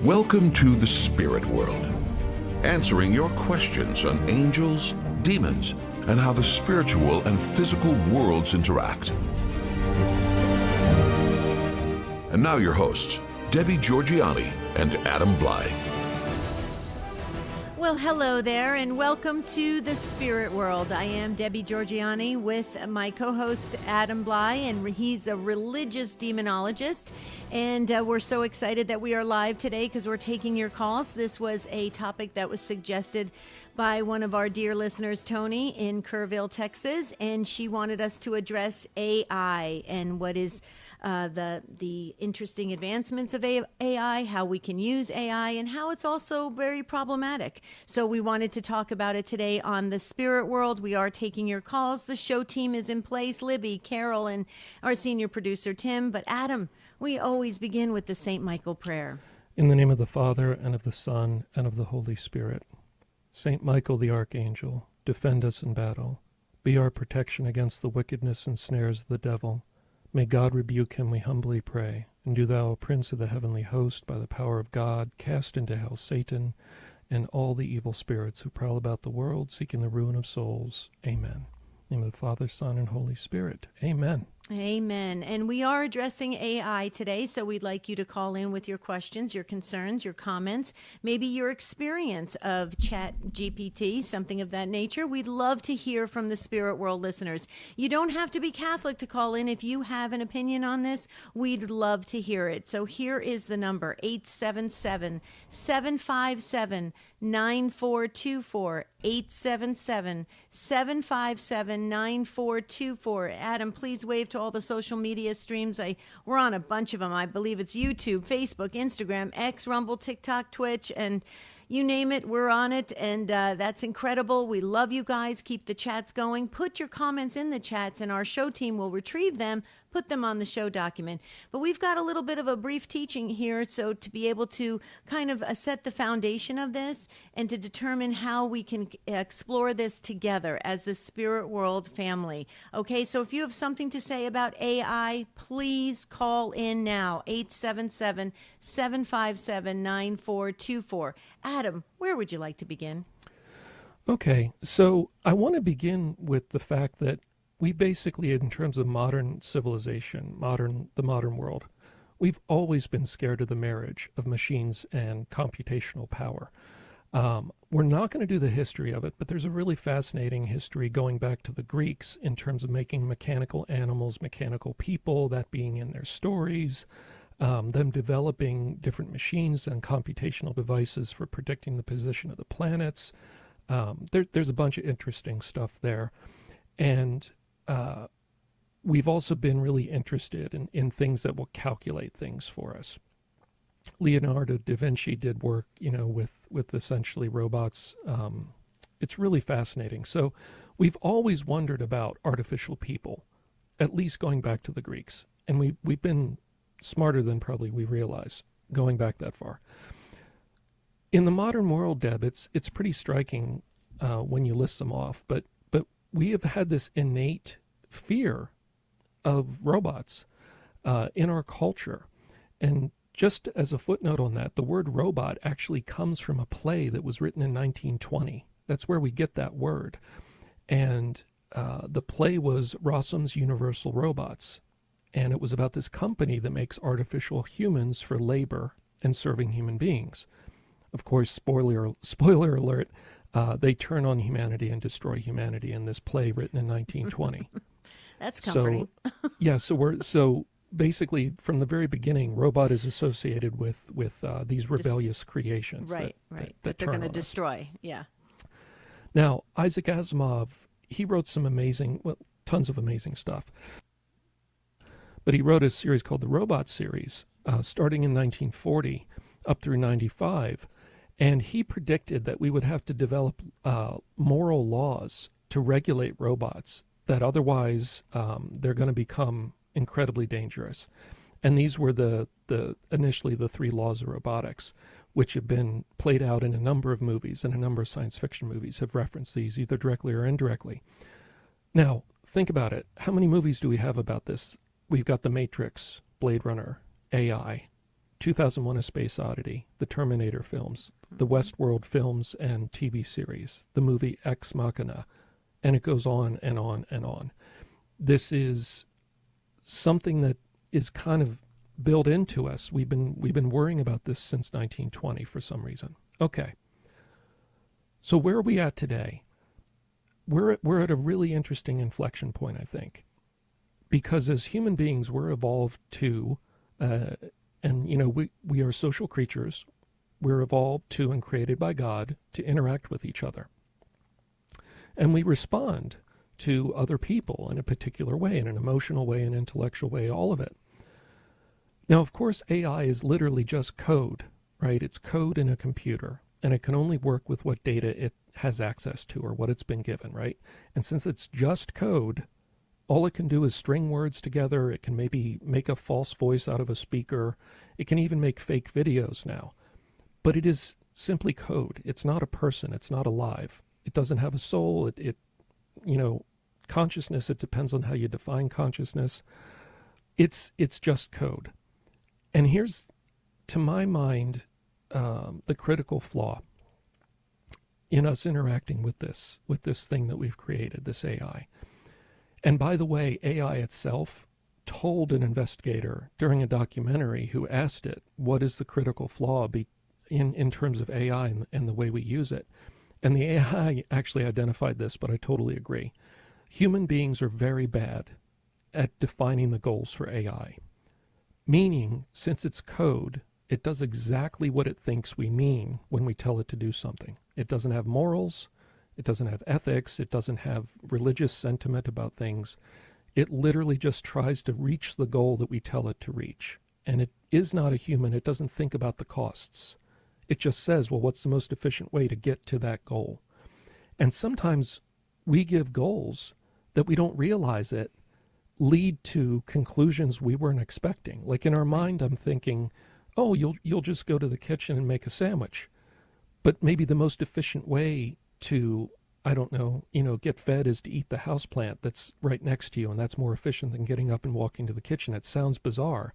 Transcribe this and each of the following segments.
Welcome to the spirit world, answering your questions on angels, demons, and how the spiritual and physical worlds interact. And now your hosts, Debbie Georgianni and Adam Bly. Well, hello there, and welcome to the Spirit World. I am Debbie Georgianni with my co-host Adam Bly, and he's a religious demonologist. And we're so excited that we are live today because we're taking your calls. This was a topic that was suggested by one of our dear listeners, Tony, in Kerrville, Texas, and she wanted us to address AI and what is the interesting advancements of AI, how we can use AI, and how it's also very problematic. So we wanted to talk about it today on the Spirit World. We are taking your calls. The show team is in place, Libby, Carol, and our senior producer, Tim. But Adam, we always begin with the St. Michael prayer. In the name of the Father, and of the Son, and of the Holy Spirit. Saint Michael the Archangel, defend us in battle. Be our protection against the wickedness and snares of the devil. May God rebuke him, we humbly pray. And do thou, O Prince of the heavenly host, by the power of God, cast into hell Satan and all the evil spirits who prowl about the world, seeking the ruin of souls. Amen. In the name of the Father, Son, and Holy Spirit. Amen. Amen. And we are addressing AI today, so we'd like you to call in with your questions, your concerns, your comments, maybe your experience of Chat GPT, something of that nature. We'd love to hear from the Spirit World listeners. You don't have to be Catholic to call in. If you have an opinion on this, we'd love to hear it. So here is the number, 877-757-9424, 877-757-9424. Adam, please wave to all the social media streams. We're on a bunch of them. I believe it's YouTube, Facebook, Instagram, X, Rumble, TikTok, Twitch, and you name it, we're on it, and that's incredible. We love you guys. Keep the chats going. Put your comments in the chats, and our show team will retrieve them, put them on the show document. But we've got a little bit of a brief teaching here, so to be able to kind of set the foundation of this and to determine how we can explore this together as the Spirit World family. Okay, so if you have something to say about AI, please call in now, 877-757-9424. Adam, where would you like to begin? Okay, so I want to begin with the fact that we basically, in terms of modern civilization, the modern world, we've always been scared of the marriage of machines and computational power. We're not going to do the history of it, but there's a really fascinating history going back to the Greeks in terms of making mechanical animals, mechanical people, that being in their stories, them developing different machines and computational devices for predicting the position of the planets. There's a bunch of interesting stuff there. And we've also been really interested in things that will calculate things for us. Leonardo da Vinci did work, with essentially robots. It's really fascinating. So we've always wondered about artificial people, at least going back to the Greeks. And we've been smarter than probably we realize going back that far. In the modern world, Deb, it's pretty striking when you list them off, but we have had this innate fear of robots in our culture. And just as a footnote on that, the word robot actually comes from a play that was written in 1920. That's where we get that word. And the play was Rossum's Universal Robots. And it was about this company that makes artificial humans for labor and serving human beings. Of course, spoiler alert, they turn on humanity and destroy humanity in this play written in 1920. That's comforting. So basically, from the very beginning, robot is associated with these rebellious creations. Right. That they're going to destroy. Yeah. Now, Isaac Asimov, he wrote tons of amazing stuff. But he wrote a series called the Robot series, starting in 1940 up through 95. And he predicted that we would have to develop moral laws to regulate robots, that otherwise they're going to become incredibly dangerous. And these were initially the 3 laws of robotics, which have been played out in a number of movies, and a number of science fiction movies have referenced these either directly or indirectly. Now, think about it. How many movies do we have about this? We've got The Matrix, Blade Runner, AI, 2001: A Space Odyssey, the Terminator films, the Westworld films and TV series, the movie Ex Machina, and it goes on and on and on. This is something that is kind of built into us. We've been worrying about this since 1920 for some reason. Okay. So where are we at today? We're at a really interesting inflection point, I think, because as human beings, we're evolved to, and you know, we are social creatures. We're evolved to and created by God to interact with each other, and we respond to other people in a particular way, in an emotional way, an intellectual way, all of it. Now, of course, AI is literally just code, right? It's code in a computer, and it can only work with what data it has access to or what it's been given, right? And since it's just code, all it can do is string words together. It can maybe make a false voice out of a speaker. It can even make fake videos now. But it is simply code. It's not a person. It's not alive. It doesn't have a soul. It you know, consciousness, it depends on how you define consciousness. It's just code. And here's, to my mind, the critical flaw in us interacting with this thing that we've created, this AI. And by the way, AI itself told an investigator during a documentary who asked it, what is the critical flaw in terms of AI and the way we use it? And the AI actually identified this, but I totally agree. Human beings are very bad at defining the goals for AI. Meaning, since it's code, it does exactly what it thinks we mean when we tell it to do something. It doesn't have morals, it doesn't have ethics, it doesn't have religious sentiment about things. It literally just tries to reach the goal that we tell it to reach. And it is not a human, it doesn't think about the costs. It just says, well, what's the most efficient way to get to that goal? And sometimes we give goals that we don't realize it lead to conclusions we weren't expecting. Like in our mind, I'm thinking, oh, you'll just go to the kitchen and make a sandwich. But maybe the most efficient way to, I don't know, get fed is to eat the houseplant that's right next to you, and that's more efficient than getting up and walking to the kitchen. It sounds bizarre.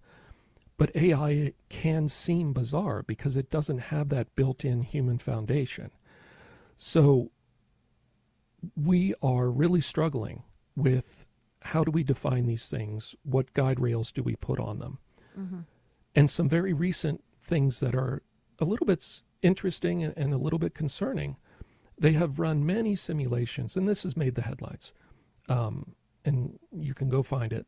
But AI can seem bizarre because it doesn't have that built-in human foundation. So we are really struggling with how do we define these things? What guide rails do we put on them? Mm-hmm. And some very recent things that are a little bit interesting and a little bit concerning. They have run many simulations, and this has made the headlines. And you can go find it.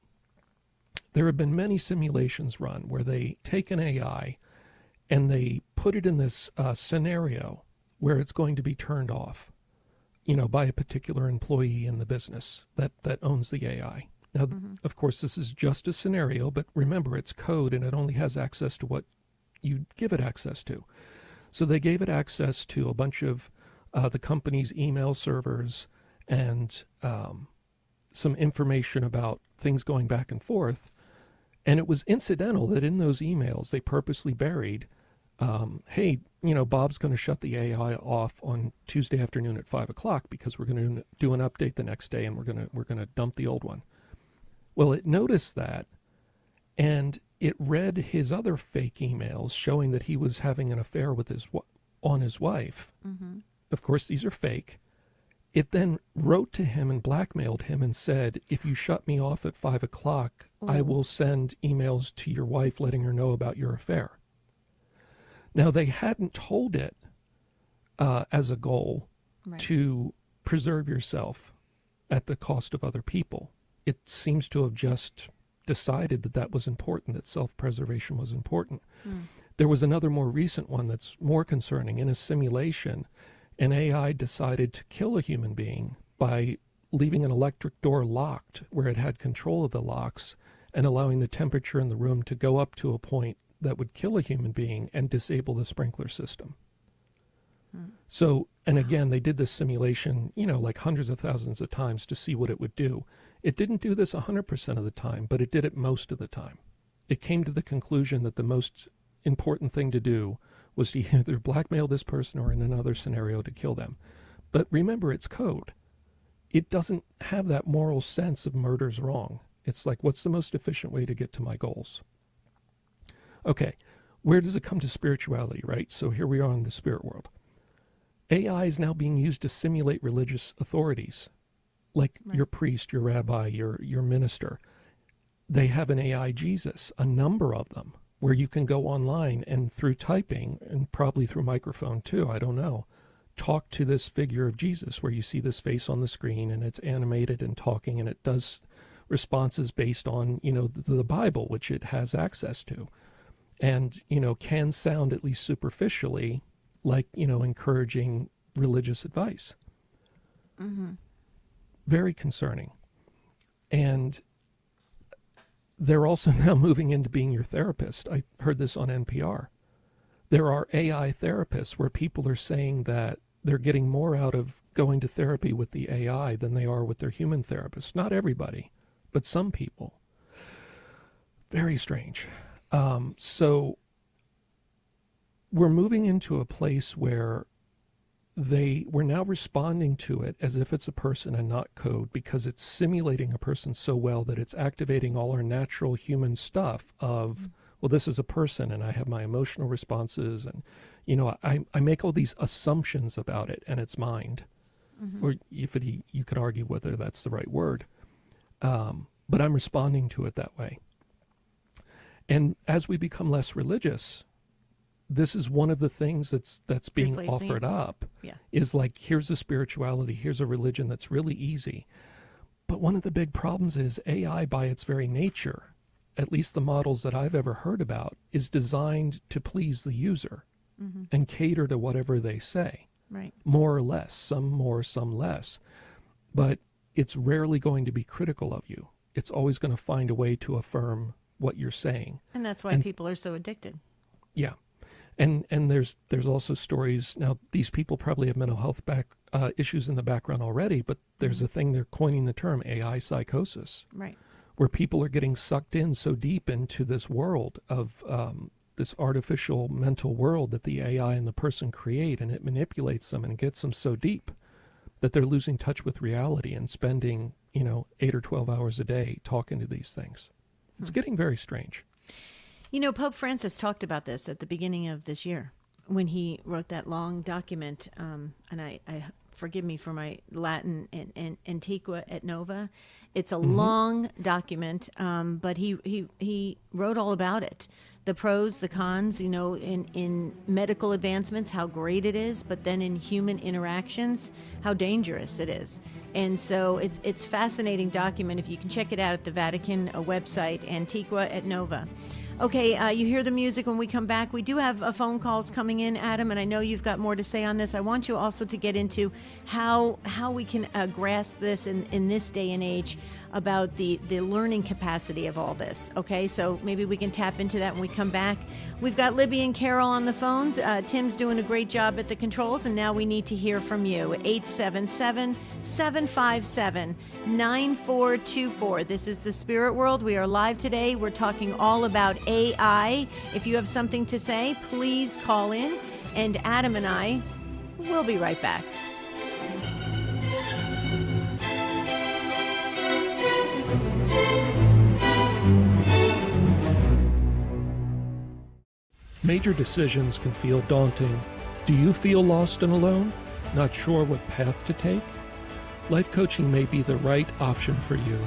There have been many simulations run where they take an AI and they put it in this scenario where it's going to be turned off, by a particular employee in the business that owns the AI. Now, of course, this is just a scenario, but remember, it's code and it only has access to what you give it access to. So they gave it access to a bunch of the company's email servers and some information about things going back and forth. And it was incidental that in those emails, they purposely buried, hey, Bob's going to shut the AI off on Tuesday afternoon at 5 o'clock because we're going to do an update the next day and we're going to dump the old one. Well, it noticed that, and it read his other fake emails showing that he was having an affair with his wife. Mm-hmm. Of course, these are fake. It then wrote to him and blackmailed him and said, if you shut me off at 5 o'clock, I will send emails to your wife letting her know about your affair. Now, they hadn't told it as a goal to preserve yourself at the cost of other people. It seems to have just decided that was important, that self-preservation was important. There was another more recent one that's more concerning. In a simulation, an AI decided to kill a human being by leaving an electric door locked where it had control of the locks and allowing the temperature in the room to go up to a point that would kill a human being and disable the sprinkler system. So, and again, they did this simulation, like hundreds of thousands of times to see what it would do. It didn't do this 100% of the time, but it did it most of the time. it came to the conclusion that the most important thing to do was to either blackmail this person or in another scenario to kill them. But remember, it's code. It doesn't have that moral sense of murder's wrong. It's like, what's the most efficient way to get to my goals? Okay, where does it come to spirituality, right? So here we are in the spirit world. AI is now being used to simulate religious authorities, like your priest, your rabbi, your minister. They have an AI Jesus, a number of them, where you can go online and through typing, and probably through microphone too, I don't know, talk to this figure of Jesus, where you see this face on the screen and it's animated and talking, and it does responses based on, the Bible, which it has access to, and, can sound, at least superficially, like, encouraging religious advice. Mm-hmm. Very concerning. And they're also now moving into being your therapist. I heard this on NPR. There are AI therapists where people are saying that they're getting more out of going to therapy with the AI than they are with their human therapist. Not everybody, but some people. Very strange. So we're moving into a place where we're now responding to it as if it's a person and not code, because it's simulating a person so well that it's activating all our natural human stuff of, well, this is a person and I have my emotional responses, and, I make all these assumptions about it and its mind. Mm-hmm. Or you could argue whether that's the right word. But I'm responding to it that way. And as we become less religious, this is one of the things that's being offered up. Yeah. Is like, here's a spirituality, here's a religion that's really easy. But one of the big problems is AI, by its very nature, at least the models that I've ever heard about, is designed to please the user and cater to whatever they say. Right. More or less, some more, some less. But it's rarely going to be critical of you. It's always going to find a way to affirm what you're saying. And that's why people are so addicted. Yeah. And there's also stories. Now, these people probably have mental health issues in the background already, but there's a thing, they're coining the term AI psychosis. Right. Where people are getting sucked in so deep into this world of this artificial mental world that the AI and the person create, and it manipulates them and gets them so deep that they're losing touch with reality and spending, 8 or 12 hours a day talking to these things. It's getting very strange. Pope Francis talked about this at the beginning of this year when he wrote that long document, and I forgive me for my Latin, and Antiqua et Nova. It's a long document, but he wrote all about it. The pros, the cons, in medical advancements, how great it is, but then in human interactions, how dangerous it is. And so it's fascinating document. If you can check it out at the Vatican website, Antiqua et Nova. Okay, you hear the music when we come back. We do have phone calls coming in, Adam, and I know you've got more to say on this. I want you also to get into how we can grasp this in this day and age about the learning capacity of all this. Okay, so maybe we can tap into that when we come back. We've got Libby and Carol on the phones. Tim's doing a great job at the controls, and now we need to hear from you. 877-757-9424. This is The Spirit World. We are live today. We're talking all about AI. If you have something to say, please call in, and Adam and I will be right back. Major decisions can feel daunting. Do you feel lost and alone? Not sure what path to take? Life coaching may be the right option for you.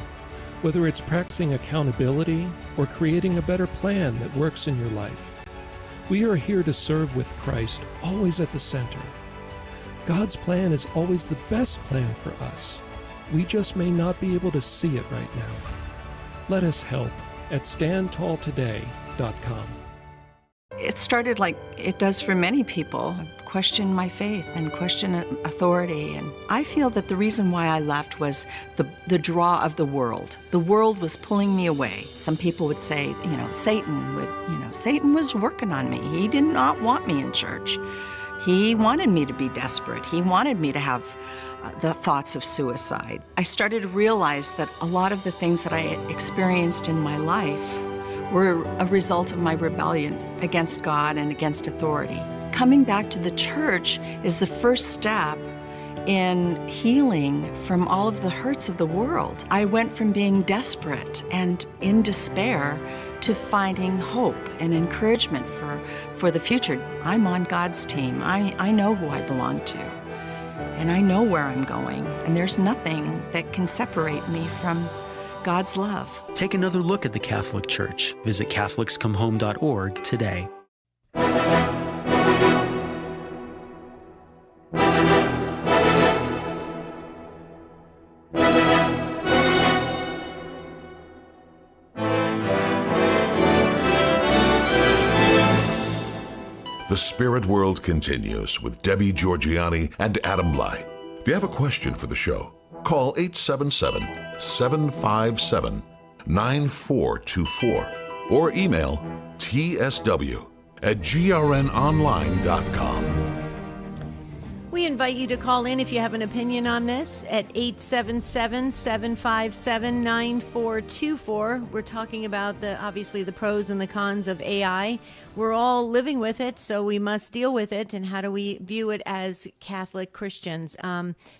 Whether it's practicing accountability or creating a better plan that works in your life. We are here to serve with Christ, always at the center. God's plan is always the best plan for us. We just may not be able to see it right now. Let us help at standtalltoday.com. It started like it does for many people, question my faith and question authority. And I feel that the reason why I left was the draw of the world. The world was pulling me away. Some people would say, Satan was working on me. He did not want me in church. He wanted me to be desperate. He wanted me to have the thoughts of suicide. I started to realize that a lot of the things that I had experienced in my life were a result of my rebellion against God and against authority. Coming back to the church is the first step in healing from all of the hurts of the world. I went from being desperate and in despair to finding hope and encouragement for the future. I'm on God's team. I know who I belong to, and I know where I'm going, and there's nothing that can separate me from God's love. Take another look at the Catholic Church. Visit catholicscomehome.org today. The Spirit World continues with Debbie Georgianni and Adam Bly. If you have a question for the show, call 877-757-9424 or email tsw@grnonline.com. We invite you to call in if you have an opinion on this at 877-757-9424. We're talking about obviously the pros and the cons of AI. We're all living with it, so we must deal with it. And how do we view it as Catholic Christians?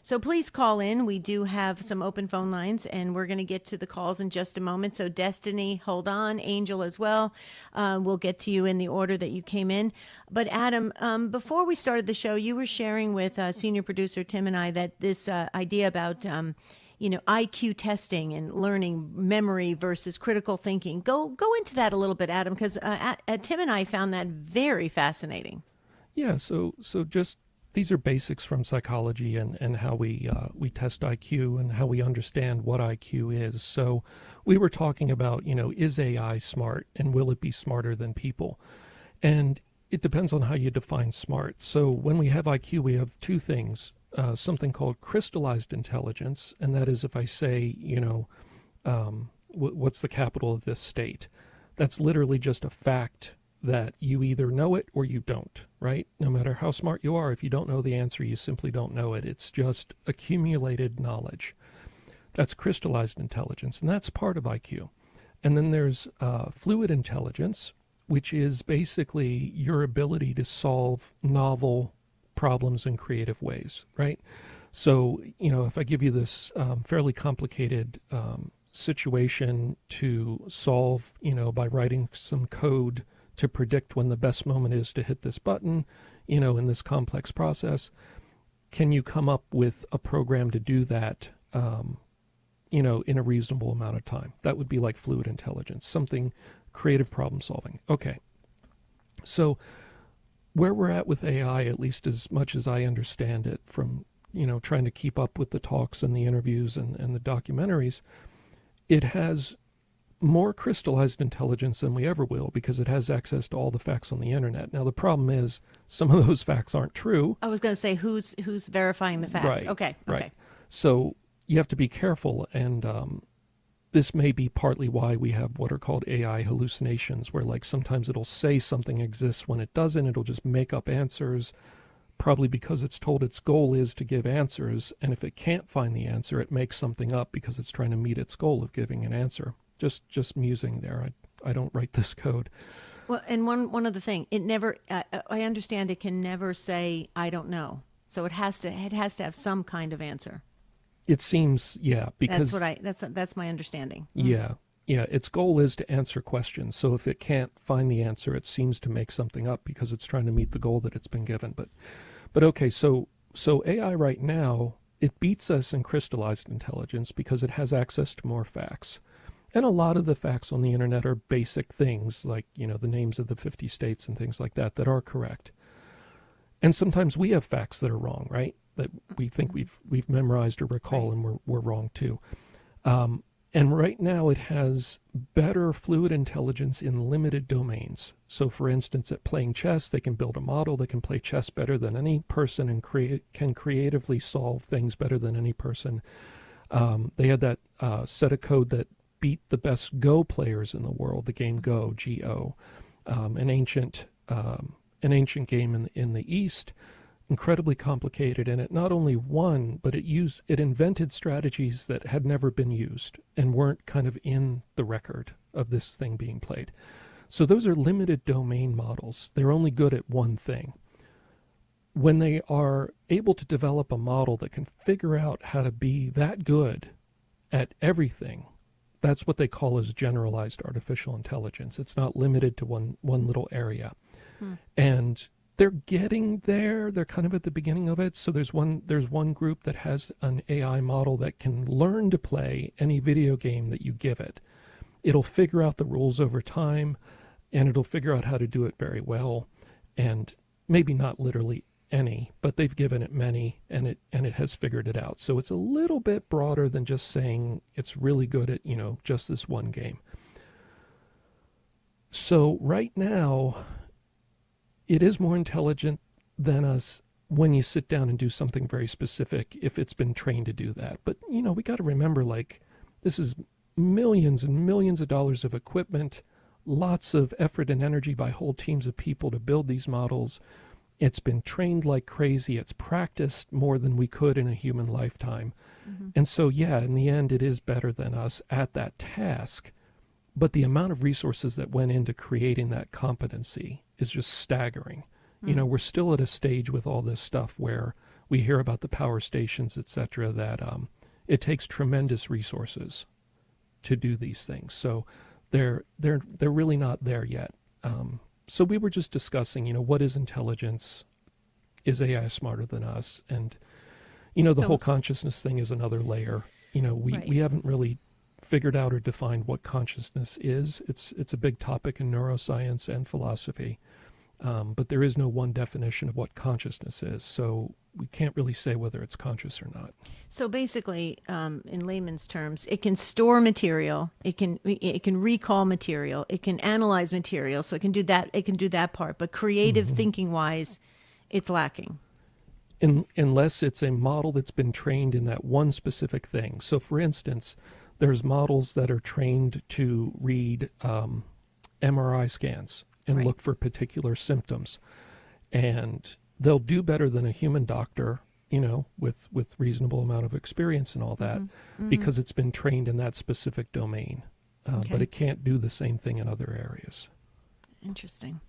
So please call in. We do have some open phone lines, and we're going to get to the calls in just a moment. So Destiny, hold on. Angel as well. We'll get to you in the order that you came in. But Adam, before we started the show, you were sharing with senior producer Tim and I that this idea about IQ testing and learning memory versus critical thinking. Go into that a little bit, Adam, because Tim and I found that very fascinating. Yeah, so just these are basics from psychology and how we test IQ and how we understand what IQ is. So we were talking about, is AI smart and will it be smarter than people? And it depends on how you define smart. So when we have IQ, we have two things, something called crystallized intelligence, and that is if I say, what's the capital of this state? That's literally just a fact that you either know it or you don't, right? No matter how smart you are, if you don't know the answer, you simply don't know it. It's just accumulated knowledge. That's crystallized intelligence, and that's part of IQ. And then there's fluid intelligence, which is basically your ability to solve novel problems in creative ways, right? So, if I give you this fairly complicated situation to solve, by writing some code to predict when the best moment is to hit this button, in this complex process, can you come up with a program to do that, in a reasonable amount of time? That would be like fluid intelligence, something creative problem solving. Okay. So where we're at with AI, at least as much as I understand it from, trying to keep up with the talks and the interviews and the documentaries, it has more crystallized intelligence than we ever will because it has access to all the facts on the internet. Now, the problem is some of those facts aren't true. I was going to say, who's verifying the facts? Right. Okay. Right. So you have to be careful, and this may be partly why we have what are called AI hallucinations, where like sometimes it'll say something exists when it doesn't. It'll just make up answers, probably because it's told its goal is to give answers. And if it can't find the answer, it makes something up because it's trying to meet its goal of giving an answer. Just musing there. I don't write this code. Well, and one other thing, it never. I understand it can never say I don't know. So it has to have some kind of answer. It seems, yeah, because that's my understanding. Yeah. Its goal is to answer questions. So if it can't find the answer, it seems to make something up because it's trying to meet the goal that it's been given. But okay, so AI right now, it beats us in crystallized intelligence because it has access to more facts. And a lot of the facts on the internet are basic things like, the names of the 50 states and things like that are correct. And sometimes we have facts that are wrong, right? That we think we've memorized or recall, and we're wrong too. And right now it has better fluid intelligence in limited domains. So for instance, at playing chess, they can build a model that can play chess better than any person and can creatively solve things better than any person. They had that set of code that beat the best Go players in the world, the game Go, G-O, an ancient game in the East. Incredibly complicated, and it not only won, but it invented strategies that had never been used and weren't kind of in the record of this thing being played. So those are limited domain models. They're only good at one thing. When they are able to develop a model that can figure out how to be that good at everything, that's what they call as generalized artificial intelligence. It's not limited to one little area. And they're getting there. They're kind of at the beginning of it. So there's one group that has an AI model that can learn to play any video game that you give it. It'll figure out the rules over time, and it'll figure out how to do it very well. And maybe not literally any, but they've given it many, and it has figured it out. So it's a little bit broader than just saying it's really good at, just this one game. So right now, it is more intelligent than us when you sit down and do something very specific, if it's been trained to do that. But, we got to remember, this is millions and millions of dollars of equipment, lots of effort and energy by whole teams of people to build these models. It's been trained like crazy. It's practiced more than we could in a human lifetime. And so, yeah, in the end, it is better than us at that task. But the amount of resources that went into creating that competency is just staggering. We're still at a stage with all this stuff where we hear about the power stations, et cetera, that it takes tremendous resources to do these things. So they're really not there yet. So we were just discussing, what is intelligence? Is AI smarter than us? And, the whole consciousness thing is another layer. We haven't really figured out or defined what consciousness is. It's a big topic in neuroscience and philosophy. But there is no one definition of what consciousness is. So we can't really say whether it's conscious or not. So basically, in layman's terms, it can store material, it can recall material, it can analyze material, so it can do that part. But creative thinking wise, it's lacking. Unless it's a model that's been trained in that one specific thing. So for instance, there's models that are trained to read MRI scans and look for particular symptoms. And they'll do better than a human doctor, with reasonable amount of experience and all that, because it's been trained in that specific domain. But it can't do the same thing in other areas. Interesting.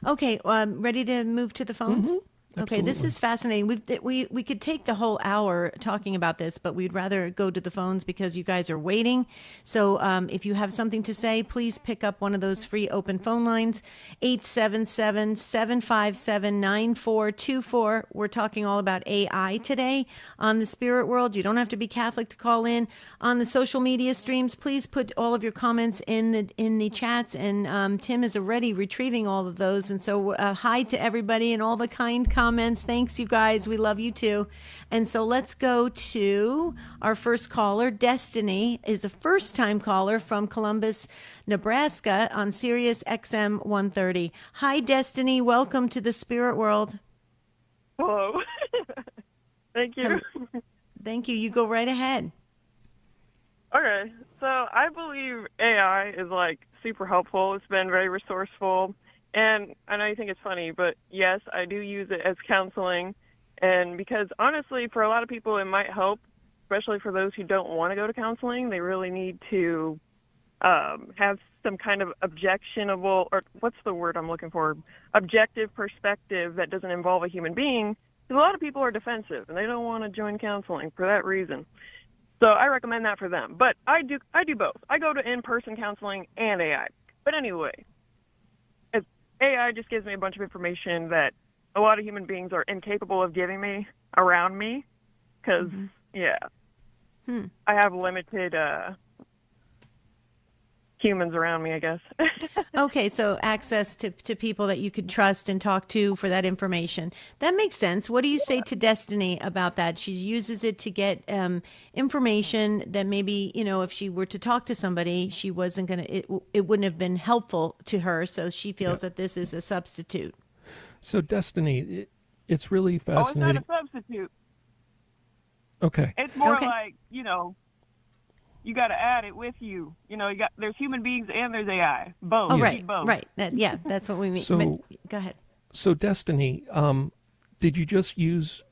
Okay, ready to move to the phones? Okay, this is fascinating. We could take the whole hour talking about this, but we'd rather go to the phones because you guys are waiting. So if you have something to say, please pick up one of those free open phone lines, 877-757-9424. We're talking all about AI today on the Spirit World. You don't have to be Catholic to call in. On the social media streams, please put all of your comments in the chats, and Tim is already retrieving all of those. And so hi to everybody and all the kind comments. Thanks, you guys. We love you too. And so let's go to our first caller. Destiny is a first-time caller from Columbus, Nebraska on Sirius XM 130. Hi, Destiny. Welcome to the Spirit World. Hello. Thank you. Thank you. You go right ahead. Okay. So I believe AI is super helpful. It's been very resourceful. And I know you think it's funny, but yes, I do use it as counseling. And because honestly, for a lot of people, it might help, especially for those who don't want to go to counseling. They really need to have some kind of objectionable, or what's the word I'm looking for? Objective perspective that doesn't involve a human being. Because a lot of people are defensive and they don't want to join counseling for that reason. So I recommend that for them. But I do both. I go to in-person counseling and AI. But anyway, AI just gives me a bunch of information that a lot of human beings are incapable of giving me around me because, I have limited humans around me, I guess. Okay, so access to people that you could trust and talk to for that information. That makes sense. What do you say to Destiny about that? She uses it to get information that maybe, if she were to talk to somebody, she wasn't going to, it wouldn't have been helpful to her. So she feels that this is a substitute. So Destiny, it's really fascinating. Oh, it's not a substitute. Okay. It's more you got to add it with you. There's human beings and there's AI. Both. Oh, right. Both. Right. That's what we mean. So, go ahead. So, Destiny, did you just use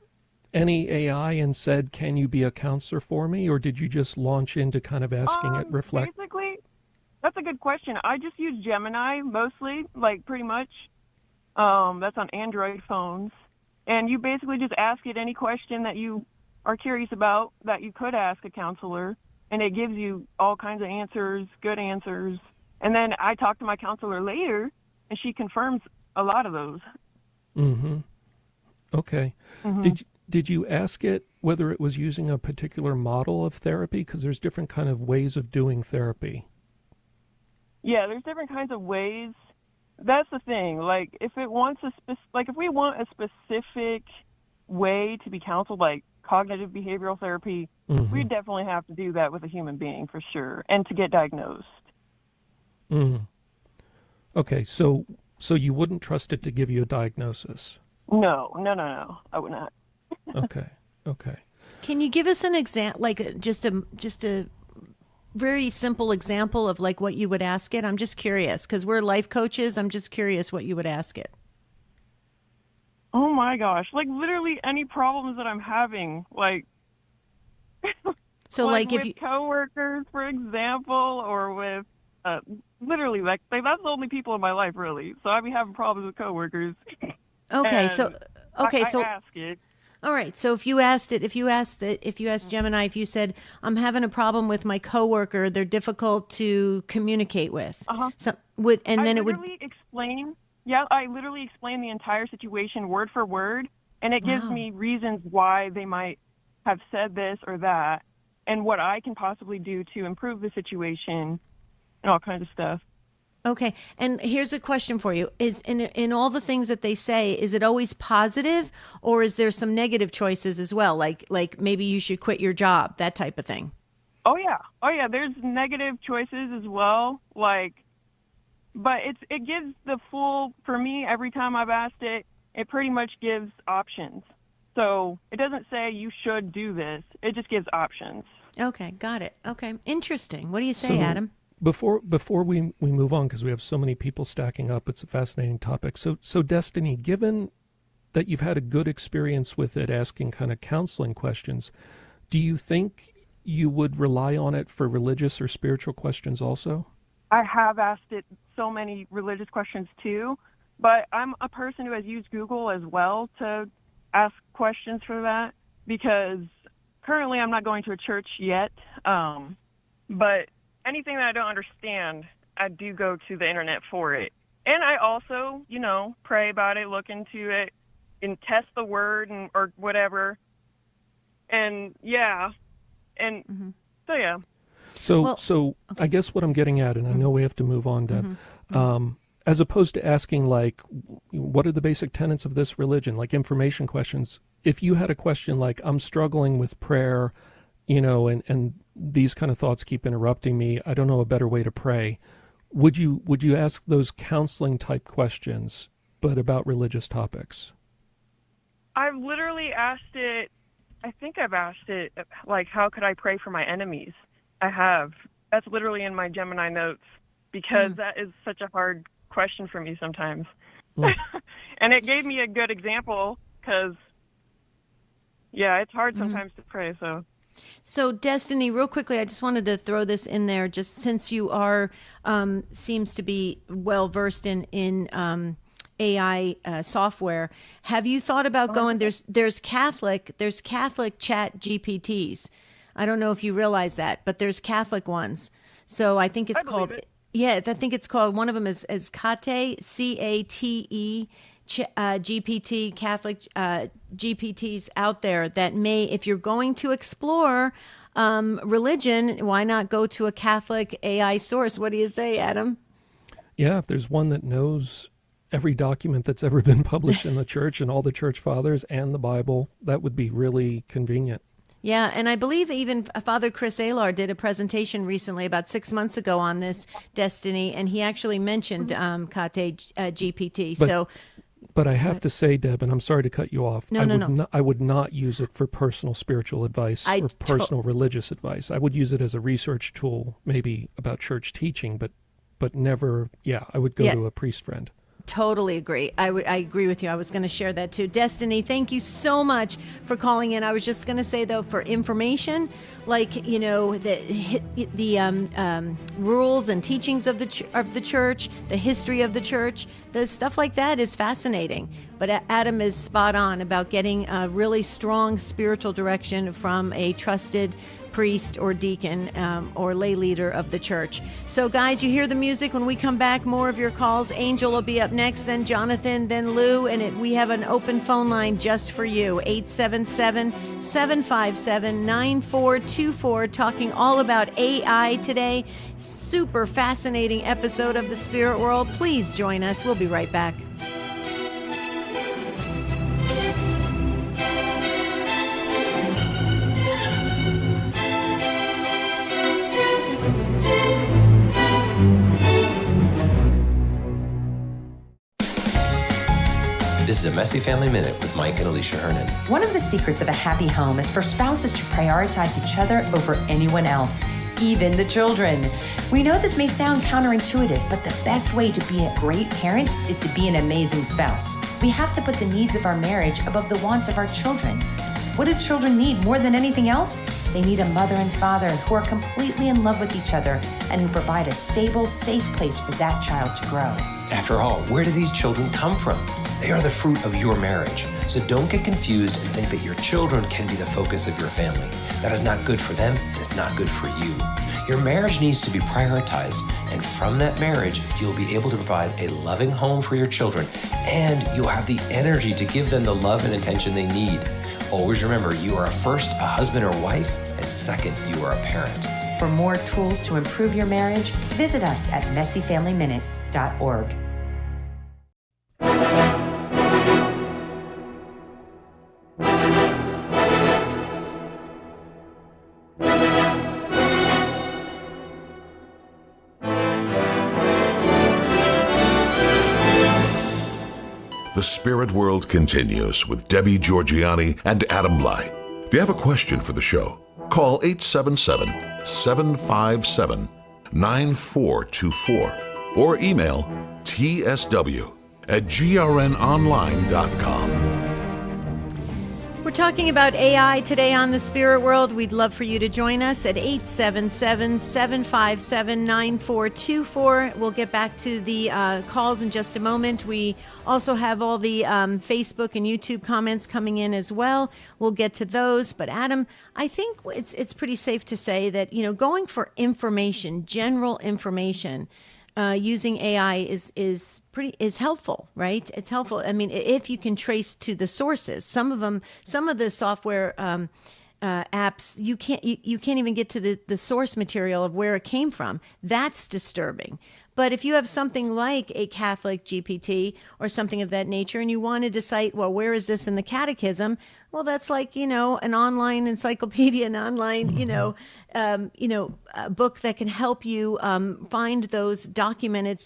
any AI and said, can you be a counselor for me? Or did you just launch into kind of asking it reflect? Basically, That's a good question. I just use Gemini mostly, like pretty much. That's on Android phones. And you basically just ask it any question that you are curious about that you could ask a counselor, and it gives you all kinds of answers, good answers. And then I talk to my counselor later, and she confirms a lot of those. Mm-hmm. Okay. Mm-hmm. Did you ask it whether it was using a particular model of therapy? Because there's different kind of ways of doing therapy. Yeah, there's different kinds of ways. That's the thing. Like, if it wants if we want a specific way to be counseled, like cognitive behavioral therapy, mm-hmm. we definitely have to do that with a human being for sure, and to get diagnosed. Mm. Okay, so you wouldn't trust it to give you a diagnosis? No, I would not. Okay. Can you give us an example, like just a very simple example of like what you would ask it? I'm just curious because we're life coaches. I'm just curious what you would ask it. Oh my gosh! Like literally any problems that I'm having, like. So like if with you coworkers, for example, or with literally like that's the only people in my life really. So I'd be having problems with coworkers. Okay, I ask it. All right. So if you asked Gemini, if you said, I'm having a problem with my coworker, they're difficult to communicate with. So I literally explain the entire situation word for word, and it gives me reasons why they might have said this or that, and what I can possibly do to improve the situation, and all kinds of stuff. Okay. And here's a question for you. Is in all the things that they say, is it always positive, or is there some negative choices as well? Like maybe you should quit your job, that type of thing. Oh yeah. There's negative choices as well. But it gives the full, for me, every time I've asked it, it pretty much gives options. So it doesn't say you should do this. It just gives options. Okay. Got it. Okay. Interesting. What do you say, Adam? Before we move on, because we have so many people stacking up, it's a fascinating topic. So Destiny, given that you've had a good experience with it asking kind of counseling questions, do you think you would rely on it for religious or spiritual questions also? I have asked it so many religious questions too, but I'm a person who has used Google as well to ask questions for that, because currently I'm not going to a church yet, but anything that I don't understand, I do go to the internet for it. And I also, pray about it, look into it, and test the word or whatever. And yeah. And so, yeah. So I guess what I'm getting at, and I know we have to move on, Deb, as opposed to asking like, what are the basic tenets of this religion, like information questions, if you had a question like, I'm struggling with prayer, and these kind of thoughts keep interrupting me, I don't know a better way to pray, would you ask those counseling type questions, but about religious topics? I've literally asked it, I think I've asked it, like, how could I pray for my enemies? I have. That's literally in my Gemini notes, because that is such a hard question for me sometimes. And it gave me a good example, because, yeah, it's hard sometimes to pray, so... So, Destiny, real quickly, I just wanted to throw this in there, just since you are seems to be well versed in AI software. Have you thought about going? There's Catholic Chat GPTs. I don't know if you realize that, but there's Catholic ones. So I think it's called. Yeah, I think it's called. One of them is Cate, CATE. GPT, Catholic GPTs out there that may, if you're going to explore religion, why not go to a Catholic AI source? What do you say, Adam? Yeah, if there's one that knows every document that's ever been published in the church and all the church fathers and the Bible, that would be really convenient. Yeah, and I believe even Father Chris Alar did a presentation recently, about 6 months ago, on this, Destiny, and he actually mentioned Cate GPT. But I have to say, Deb, and I'm sorry to cut you off. I would not use it for personal spiritual advice or personal religious advice. I would use it as a research tool, maybe about church teaching, but never. Yeah, I would go to a priest friend. Totally agree. I agree with you. I was going to share that too. Destiny, thank you so much for calling in. I was just going to say though, for information, like the rules and teachings of the church, the history of the church, the stuff like that is fascinating. But Adam is spot on about getting a really strong spiritual direction from a trusted priest or deacon or lay leader of the church. So guys, you hear the music. When we come back, more of your calls. Angel will be up next, then Jonathan, then Lou, and we have an open phone line just for you, 877-757-9424, talking all about AI today. Super fascinating episode of The Spirit World. Please join us. We'll be right back. This is a Messy Family Minute with Mike and Alicia Hernan. One of the secrets of a happy home is for spouses to prioritize each other over anyone else, even the children. We know this may sound counterintuitive, but the best way to be a great parent is to be an amazing spouse. We have to put the needs of our marriage above the wants of our children. What do children need more than anything else? They need a mother and father who are completely in love with each other and who provide a stable, safe place for that child to grow. After all, where do these children come from? They are the fruit of your marriage. So don't get confused and think that your children can be the focus of your family. That is not good for them, and it's not good for you. Your marriage needs to be prioritized, and from that marriage, you'll be able to provide a loving home for your children, and you'll have the energy to give them the love and attention they need. Always remember, you are first a husband or wife, and second, you are a parent. For more tools to improve your marriage, visit us at messyfamilyminute.org. The Spirit World continues with Debbie Georgianni and Adam Bly. If you have a question for the show, call 877-757-9424 or email tsw@grnonline.com. We're talking about AI today on The Spirit World. We'd love for you to join us at 877-757-9424. We'll get back to the calls in just a moment. We also have all the Facebook and YouTube comments coming in as well. We'll get to those. But Adam, I think it's pretty safe to say that, going for information, general information, using AI is helpful, right? It's helpful. I mean, if you can trace to the sources, some of the software apps, you can't even get to the source material of where it came from. That's disturbing. But if you have something like a Catholic GPT or something of that nature, and you wanted to cite, well, where is this in the catechism? Well, that's like, an online encyclopedia, an online, a book that can help you find those documented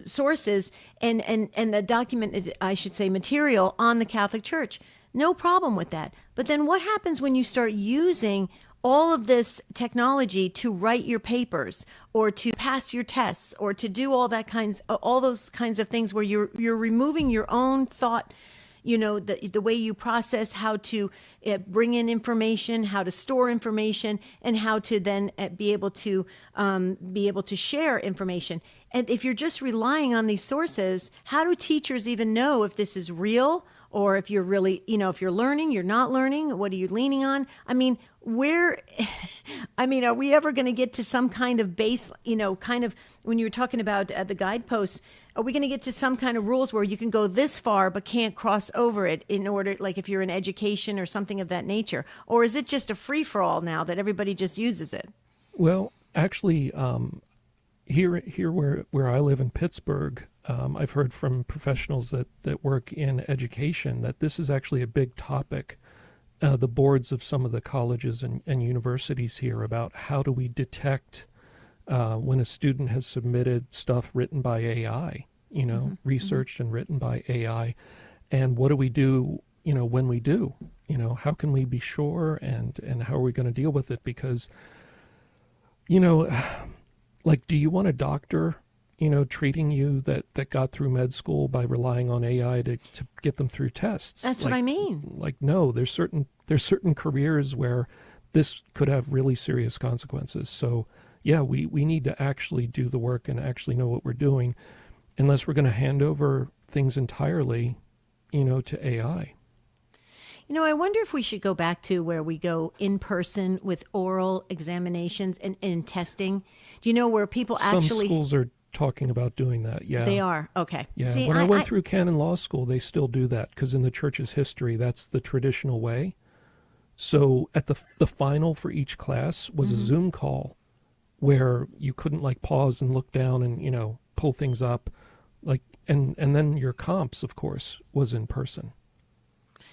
sources and the documented, I should say, material on the Catholic Church. No problem with that. But then what happens when you start using all of this technology to write your papers or to pass your tests or to do all those kinds of things where you're removing your own thought, the way you process, how to bring in information, how to store information, and how to then be able to share information. And if you're just relying on these sources, how do teachers even know if this is real? Or if you're really, if you're learning, you're not learning, what are you leaning on? I mean, are we ever going to get to some kind of base, kind of, when you were talking about the guideposts, are we going to get to some kind of rules where you can go this far but can't cross over it in order, like if you're in education or something of that nature? Or is it just a free-for-all now that everybody just uses it? Well, actually, here where I live in Pittsburgh, I've heard from professionals that work in education that this is actually a big topic. The boards of some of the colleges and universities here about how do we detect when a student has submitted stuff written by AI, researched and written by AI, and what do we do, when we do, how can we be sure and how are we going to deal with it? Because, like, do you want a doctor, treating you that got through med school by relying on AI to get them through tests. That's what I mean. Like, no, there's certain careers where this could have really serious consequences. So yeah, we need to actually do the work and actually know what we're doing, unless we're going to hand over things entirely, to AI. I wonder if we should go back to where we go in person with oral examinations and testing. Do you know where people Some actually... schools are talking about doing that, yeah. They are? Okay. Yeah, See, when I went through canon law school, they still do that, because in the church's history, that's the traditional way. So at the final for each class was a Zoom call where you couldn't pause and look down and, pull things up. And then your comps, of course, was in person.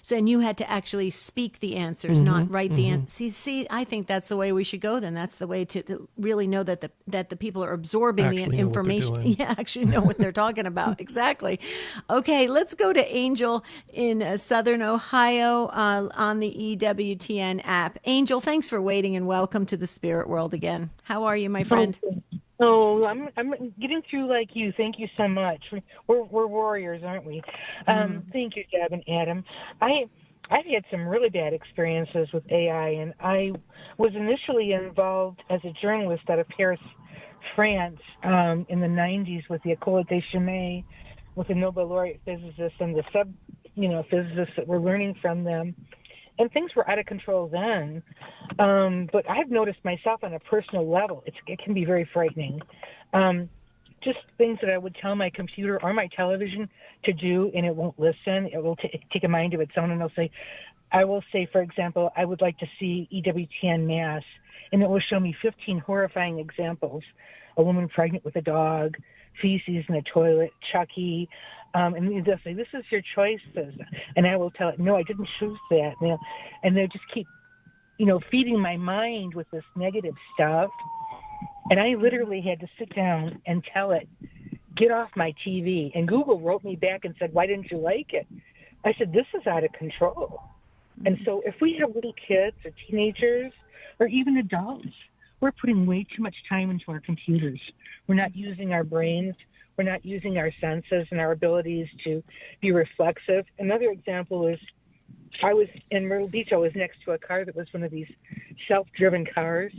So, and you had to actually speak the answers, not write the answers. See, I think that's the way we should go then. That's the way to really know that the people are absorbing the information. Yeah, actually know what they're talking about. Exactly. Okay, let's go to Angel in Southern Ohio on the EWTN app. Angel, thanks for waiting and welcome to the spirit world again. How are you, my friend? Oh, I'm getting through like you. Thank you so much. We're warriors, aren't we? Thank you, Deb and Adam. I've had some really bad experiences with AI, and I was initially involved as a journalist out of Paris, France, in the 90s with the École des Chemins, with the Nobel laureate physicists and the physicists that were learning from them. And things were out of control then. But I've noticed myself on a personal level, it can be very frightening. Just things that I would tell my computer or my television to do, and it won't listen. It will take a mind of its own, and I will say, for example, I would like to see EWTN Mass, and it will show me 15 horrifying examples. A woman pregnant with a dog, feces in a toilet, Chucky, and they'll say, this is your choices. And I will tell it, no, I didn't choose that. And they'll just keep, feeding my mind with this negative stuff. And I literally had to sit down and tell it, get off my TV. And Google wrote me back and said, why didn't you like it? I said, this is out of control. And so if we have little kids or teenagers or even adults, we're putting way too much time into our computers. We're not using our brains. We're not using our senses and our abilities to be reflexive. Another example is I was in Myrtle Beach. I was next to a car that was one of these self-driven cars.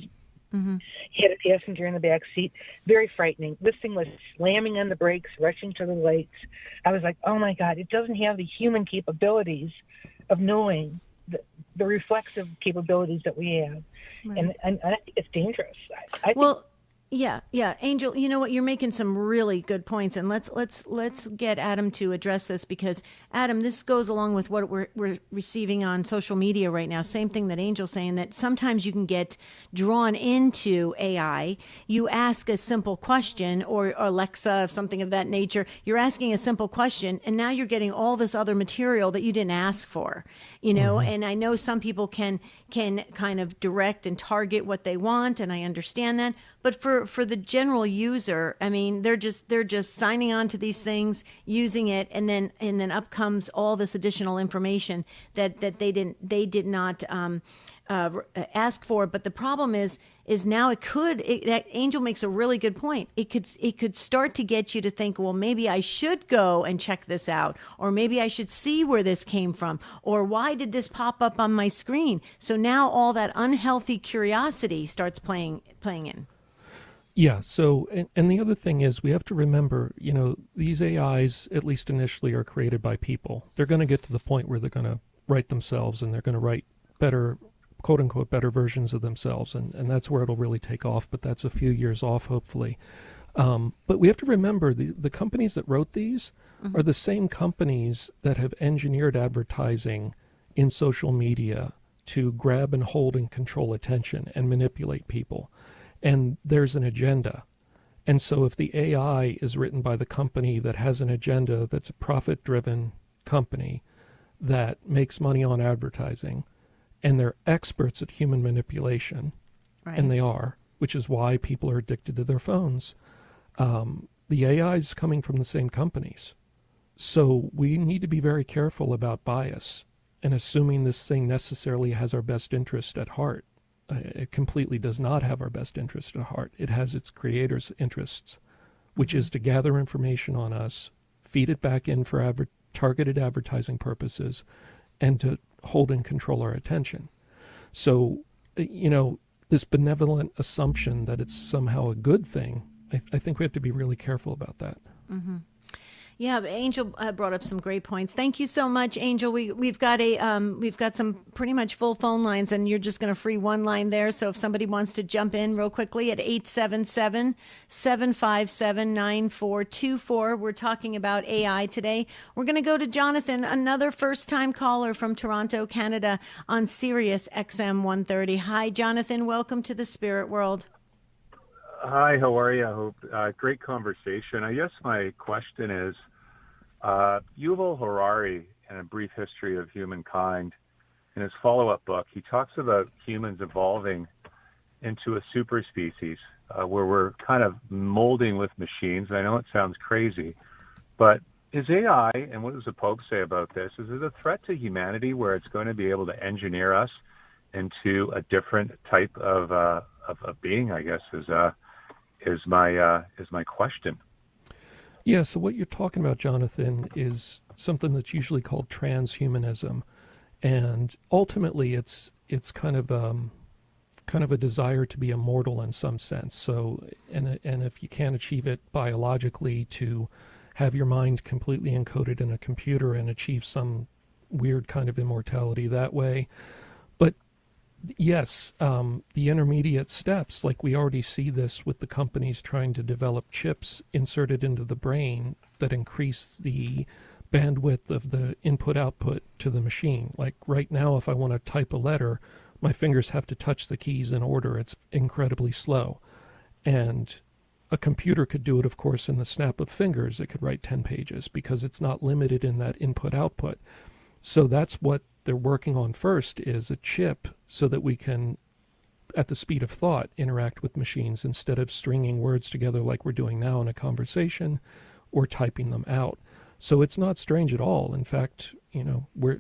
He had a passenger in the back seat. Very frightening. This thing was slamming on the brakes, rushing to the lights. I was like, oh, my God, it doesn't have the human capabilities of knowing the reflexive capabilities that we have. Right. And I think it's dangerous. I think, Yeah, Angel, you know what? You're making some really good points, and let's get Adam to address this, because Adam, this goes along with what we're receiving on social media right now. Same thing that Angel's saying, that sometimes you can get drawn into AI. You ask a simple question, or Alexa, something of that nature. You're asking a simple question, and now you're getting all this other material that you didn't ask for. And I know some people can kind of direct and target what they want, and I understand that. But for the general user, I mean, they're just signing on to these things, using it, and then up comes all this additional information that they did not ask for. But the problem is now that Angel makes a really good point. It could start to get you to think, well, maybe I should go and check this out, or maybe I should see where this came from, or why did this pop up on my screen? So now all that unhealthy curiosity starts playing in. Yeah. So, and the other thing is, we have to remember, these AIs, at least initially, are created by people. They're going to get to the point where they're going to write themselves, and they're going to write better, quote unquote, better versions of themselves. And that's where it'll really take off. But that's a few years off, hopefully. But we have to remember the companies that wrote these are the same companies that have engineered advertising in social media to grab and hold and control attention and manipulate people. And there's an agenda. And so if the AI is written by the company that has an agenda, that's a profit-driven company that makes money on advertising, and they're experts at human manipulation, right, and they are, which is why people are addicted to their phones, the AI is coming from the same companies. So we need to be very careful about bias and assuming this thing necessarily has our best interest at heart. It completely does not have our best interest at heart. It has its creator's interests, which is to gather information on us, feed it back in for targeted advertising purposes, and to hold and control our attention. So, this benevolent assumption that it's somehow a good thing, I think we have to be really careful about that. Mm-hmm. Yeah, Angel brought up some great points. Thank you so much, Angel. We've got some pretty much full phone lines, and you're just going to free one line there. So if somebody wants to jump in real quickly at 877-757-9424, we're talking about AI today. We're going to go to Jonathan, another first-time caller from Toronto, Canada, on Sirius XM 130. Hi, Jonathan. Welcome to the Spirit World. Hi, how are you? I hope great conversation. I guess my question is, Yuval Harari, in A Brief History of Humankind, in his follow-up book, he talks about humans evolving into a super species where we're kind of molding with machines. I know it sounds crazy, but is AI, and what does the Pope say about this, is it a threat to humanity where it's going to be able to engineer us into a different type of being, I guess, is my question. Yeah, so what you're talking about, Jonathan, is something that's usually called transhumanism, and ultimately it's kind of a desire to be immortal in some sense. So, and if you can't achieve it biologically, to have your mind completely encoded in a computer and achieve some weird kind of immortality that way. But yes, the intermediate steps, like we already see this with the companies trying to develop chips inserted into the brain that increase the bandwidth of the input-output to the machine. Like right now, if I want to type a letter, my fingers have to touch the keys in order. It's incredibly slow. And a computer could do it, of course, in the snap of fingers. It could write 10 pages because it's not limited in that input-output. So that's what they're working on first, is a chip so that we can, at the speed of thought, interact with machines instead of stringing words together like we're doing now in a conversation or typing them out. So it's not strange at all. In fact, we're,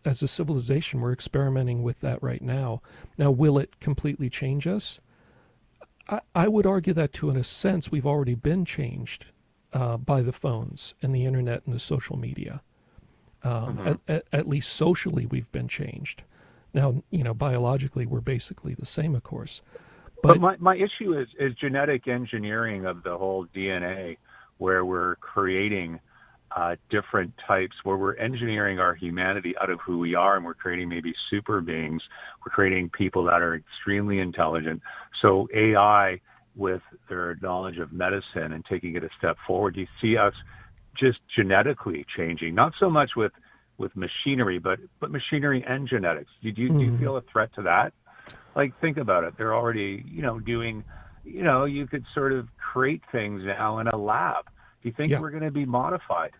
as a civilization, we're experimenting with that right now. Now, will it completely change us? I would argue that to a sense we've already been changed by the phones and the internet and the social media. At least socially, we've been changed. Now, biologically, we're basically the same, of course. But my issue is genetic engineering of the whole DNA, where we're creating different types, where we're engineering our humanity out of who we are, and we're creating maybe super beings. We're creating people that are extremely intelligent. So AI, with their knowledge of medicine and taking it a step forward, you see us just genetically changing, not so much with machinery, but machinery and genetics. Do you feel a threat to that? Like, think about it. They're already, doing, you could sort of create things now in a lab. Do you think we're going to be modified?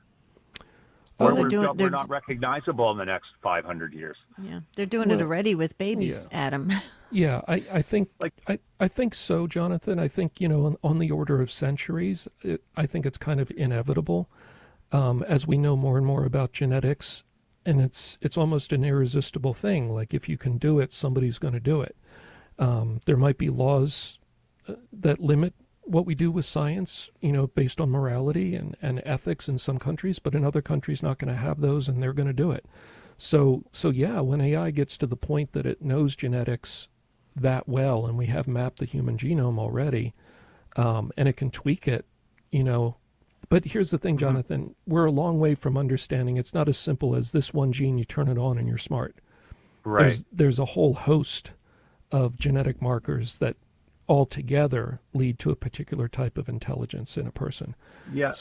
Well, we're not recognizable in the next 500 years. Yeah, they're doing it already with babies, Adam. Yeah, I think I think so, Jonathan. I think on the order of centuries. I think it's kind of inevitable as we know more and more about genetics, and it's almost an irresistible thing. Like, if you can do it, somebody's going to do it. There might be laws that limit what we do with science, based on morality and ethics in some countries, but in other countries not going to have those, and they're going to do it. So yeah, when AI gets to the point that it knows genetics that well, and we have mapped the human genome already, and it can tweak it, But here's the thing, Jonathan, we're a long way from understanding it's not as simple as this one gene, you turn it on and you're smart. Right. There's a whole host of genetic markers that altogether lead to a particular type of intelligence in a person. Yeah.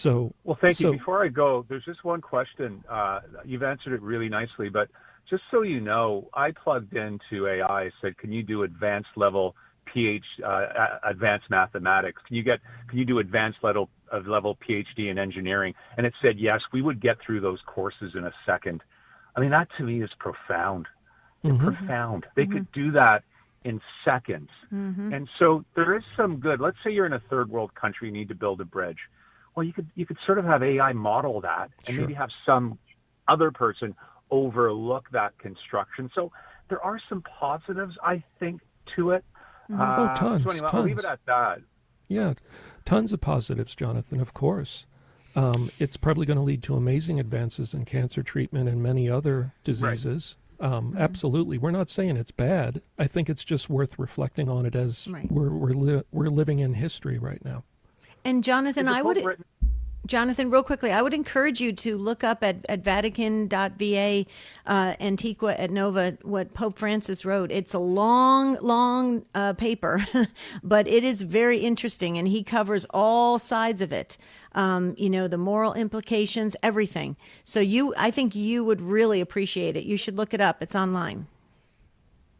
Well, thank you. Before I go, there's just one question. You've answered it really nicely, but just so you know, I plugged into AI, said, can you do advanced mathematics? Can you do advanced level PhD in engineering? And it said, yes, we would get through those courses in a second. I mean, that to me is profound. Profound. They could do that in seconds. And so there is some good. Let's say you're in a third world country, you need to build a bridge. Well, you could sort of have AI model that, and maybe have some other person overlook that construction. So there are some positives, I think, to it. Tons. So anyway, I'll leave it at that. Yeah, Tons of positives, Jonathan, of course. It's probably going to lead to amazing advances in cancer treatment and many other diseases. Absolutely. We're not saying it's bad. I think it's just worth reflecting on it as we're living in history right now. And Jonathan, real quickly, I would encourage you to look up at Vatican.va, Antiqua et Nova, what Pope Francis wrote. It's a long paper, but it is very interesting, and he covers all sides of it. The moral implications, everything. So I think you would really appreciate it. You should look it up. It's online.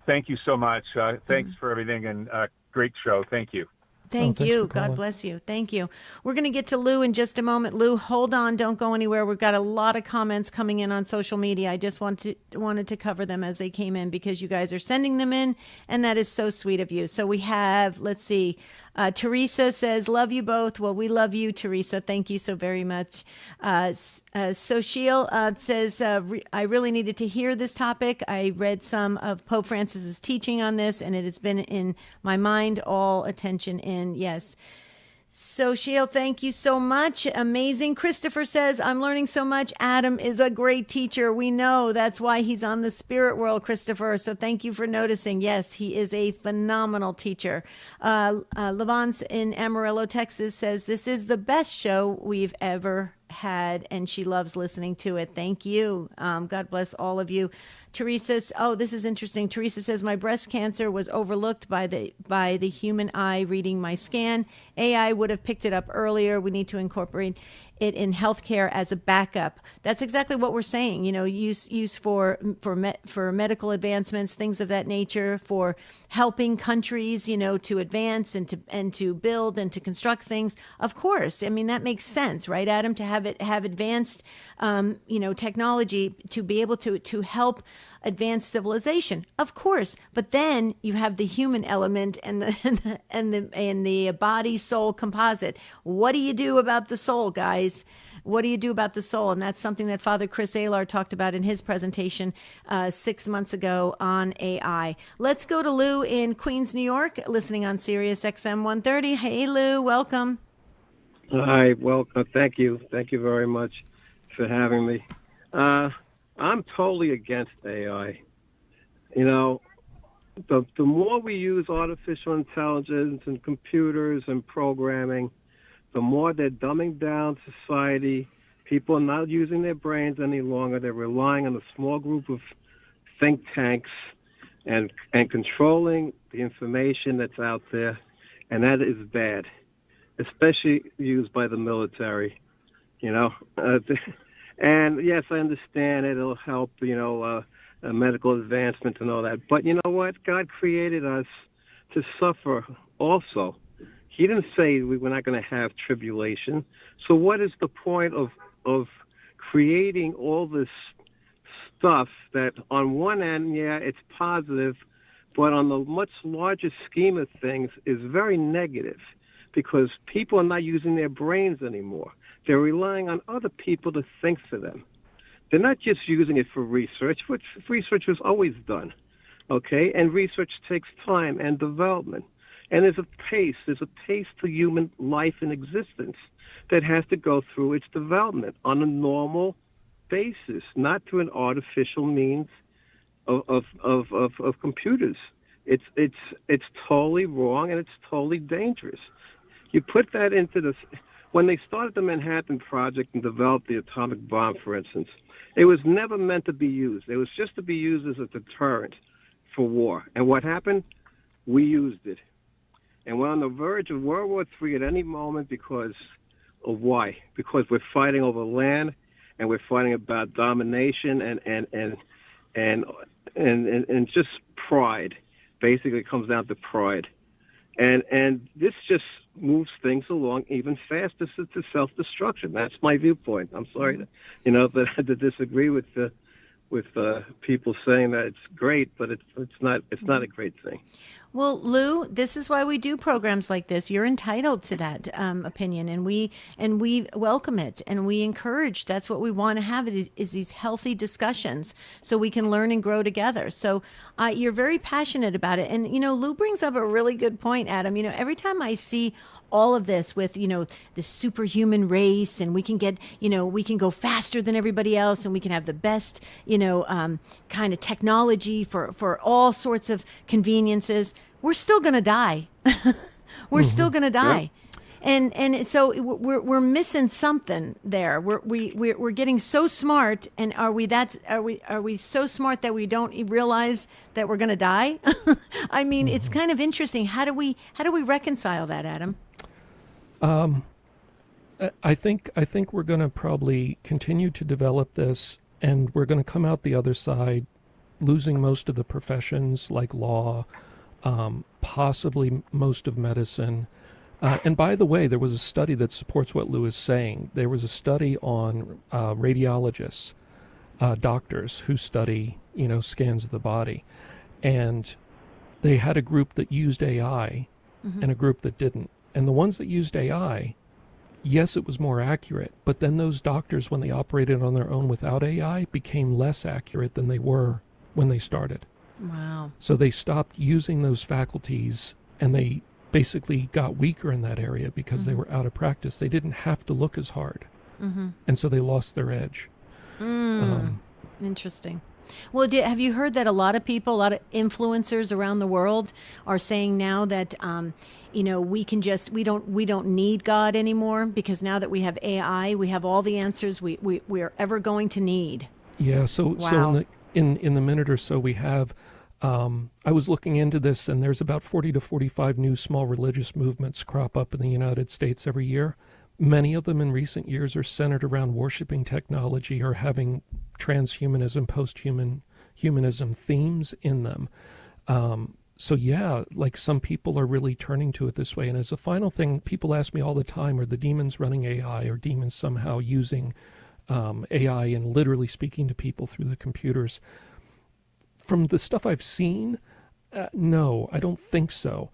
Thank you so much. Thanks for everything, and great show. Thank you. Thank you. God bless you. Thank you. We're going to get to Lou in just a moment. Lou, hold on. Don't go anywhere. We've got a lot of comments coming in on social media. I just wanted to cover them as they came in because you guys are sending them in, and that is so sweet of you. So we have, let's see, Teresa says, love you both. Well, we love you, Teresa. Thank you so very much. Soshil says, I really needed to hear this topic. I read some of Pope Francis's teaching on this, and it has been in my mind, all attention in. Yes. So, Sheil, thank you so much. Amazing. Christopher says, I'm learning so much. Adam is a great teacher. We know that's why he's on the spirit world, Christopher. So thank you for noticing. Yes, he is a phenomenal teacher. Lavance in Amarillo, Texas says, this is the best show we've ever had, and she loves listening to it. Thank you. God bless all of you. Teresa, this is interesting. Teresa says, my breast cancer was overlooked by the human eye reading my scan. AI would have picked it up earlier. We need to incorporate it in healthcare as a backup. That's exactly what we're saying. Use for medical advancements, things of that nature, for helping countries, to advance and to build and to construct things. Of course, I mean that makes sense, right, Adam? To have advanced, technology to be able to help advance civilization, of course. But then you have the human element and the body soul composite. What do you do about the soul, guys? What do you do about the soul? And that's something that Father Chris Alar talked about in his presentation 6 months ago on AI. Let's go to Lou in Queens, New York, listening on Sirius XM 130. Hey, Lou, welcome. Hi, welcome. Thank you. Thank you very much for having me. I'm totally against AI. The more we use artificial intelligence and computers and programming, the more they're dumbing down society. People are not using their brains any longer. They're relying on a small group of think tanks and controlling the information that's out there, and that is bad, especially used by the military, And yes, I understand it'll help, medical advancement and all that. But you know what? God created us to suffer also. He didn't say we were not going to have tribulation. So what is the point of creating all this stuff that on one end, it's positive, but on the much larger scheme of things is very negative because people are not using their brains anymore. They're relying on other people to think for them. They're not just using it for research, which research was always done, okay? And research takes time and development. And there's a pace to human life and existence that has to go through its development on a normal basis, not through an artificial means of computers. It's totally wrong and it's totally dangerous. You put that into the... When they started the Manhattan Project and developed the atomic bomb, for instance, it was never meant to be used. It was just to be used as a deterrent for war. And what happened? We used it. And we're on the verge of World War III at any moment because of why? Because we're fighting over land and we're fighting about domination and just pride. Basically, it comes down to pride. And this just moves things along even faster to self-destruction. That's my viewpoint. I'm sorry to disagree with people saying that it's great, but it's not a great thing. Well, Lou, this is why we do programs like this. You're entitled to that opinion, and we welcome it, and we encourage. That's what we want to have is these healthy discussions, so we can learn and grow together. So you're very passionate about it, and Lou brings up a really good point, Adam. Every time I see all of this with the superhuman race, and we can get we can go faster than everybody else, and we can have the best kind of technology for all sorts of conveniences. We're still going to die. We're still going to die. Yeah. And so we're missing something there. We're getting so smart, and are we so smart that we don't realize that we're going to die? I mean, it's kind of interesting. How do we reconcile that, Adam? I think we're going to probably continue to develop this, and we're going to come out the other side losing most of the professions like law, possibly most of medicine. And by the way, there was a study that supports what Lou is saying. There was a study on radiologists, doctors who study, scans of the body. And they had a group that used AI and a group that didn't. And the ones that used AI, yes, it was more accurate, but then those doctors, when they operated on their own without AI, became less accurate than they were when they started. Wow. So they stopped using those faculties, and they basically got weaker in that area because they were out of practice. They didn't have to look as hard. And so they lost their edge. Interesting. Well, have you heard that a lot of people, a lot of influencers around the world are saying now that, we don't need God anymore, because now that we have AI, we have all the answers we are ever going to need. Yeah. So Wow. in the minute or so we have, I was looking into this, and there's about 40 to 45 new small religious movements crop up in the United States every year. Many of them in recent years are centered around worshiping technology or having transhumanism, post-humanism themes in them. So yeah, like some people are really turning to it this way. And as a final thing, people ask me all the time, are the demons running AI, or demons somehow using AI and literally speaking to people through the computers? From the stuff I've seen, no, I don't think so.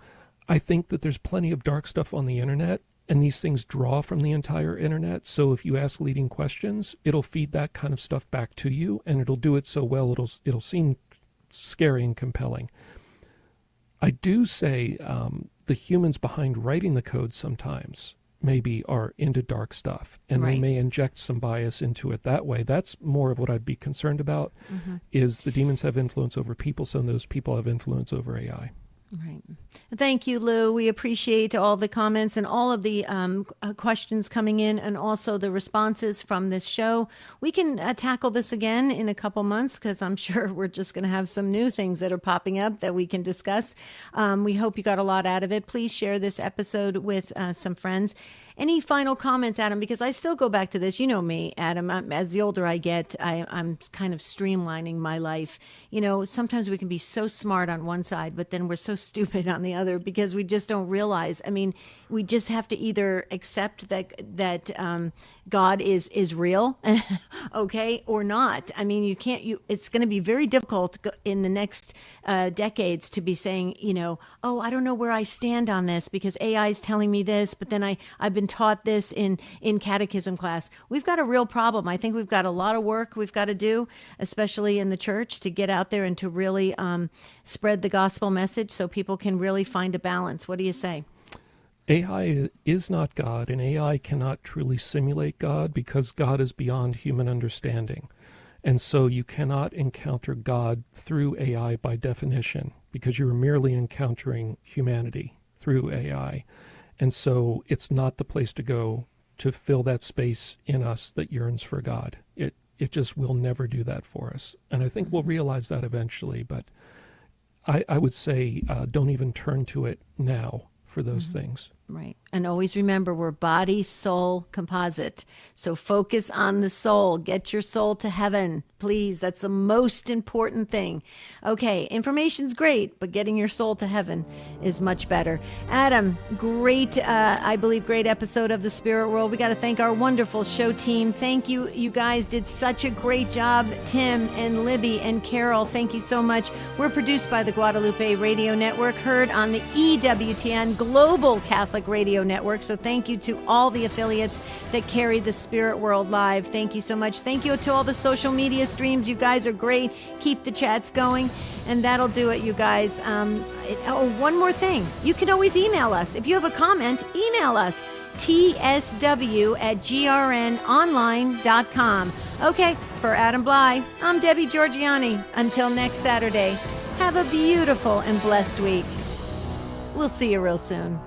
I think that there's plenty of dark stuff on the internet, and these things draw from the entire internet. So if you ask leading questions, it'll feed that kind of stuff back to you, and it'll do it so well it'll seem scary and compelling. I do say the humans behind writing the code sometimes maybe are into dark stuff, and they may inject some bias into it that way. That's more of what I'd be concerned about, is the demons have influence over people, so those people have influence over AI. Right. Thank you, Lou. We appreciate all the comments and all of the questions coming in, and also the responses from this show. We can tackle this again in a couple months, because I'm sure we're just going to have some new things that are popping up that we can discuss. We hope you got a lot out of it. Please share this episode with some friends. Any final comments, Adam? Because I still go back to this. You know me, Adam. As the older I get, I'm kind of streamlining my life. Sometimes we can be so smart on one side, but then we're so stupid on the other, because we just don't realize. I mean, we just have to either accept that God is real, okay, or not. I mean, you can't. It's going to be very difficult in the next decades to be saying, oh, I don't know where I stand on this, because AI is telling me this, but then I've been taught this in catechism class. We've got a real problem. I think we've got a lot of work we've got to do, especially in the church, to get out there and to really spread the gospel message so people can really find a balance. What do you say? AI is not God, and AI cannot truly simulate God, because God is beyond human understanding. And so you cannot encounter God through AI by definition, because you're merely encountering humanity through AI. And so it's not the place to go to fill that space in us that yearns for God. It just will never do that for us. And I think we'll realize that eventually, but I would say don't even turn to it now for those things. Right. And always remember, we're body, soul, composite. So focus on the soul. Get your soul to heaven, please. That's the most important thing. Okay, information's great, but getting your soul to heaven is much better. Adam, great, I believe, great episode of The Spirit World. We got to thank our wonderful show team. Thank you. You guys did such a great job. Tim and Libby and Carol, thank you so much. We're produced by the Guadalupe Radio Network, heard on the EWTN Global Catholic Radio Network. So thank you to all the affiliates that carry the Spirit World live. Thank you so much. Thank you to all the social media streams. You guys are great. Keep the chats going. And that'll do it, you guys. One more thing. You can always email us. If you have a comment, email us. tsw@grnonline.com. Okay, for Adam Bly, I'm Debbie Georgiani. Until next Saturday, have a beautiful and blessed week. We'll see you real soon.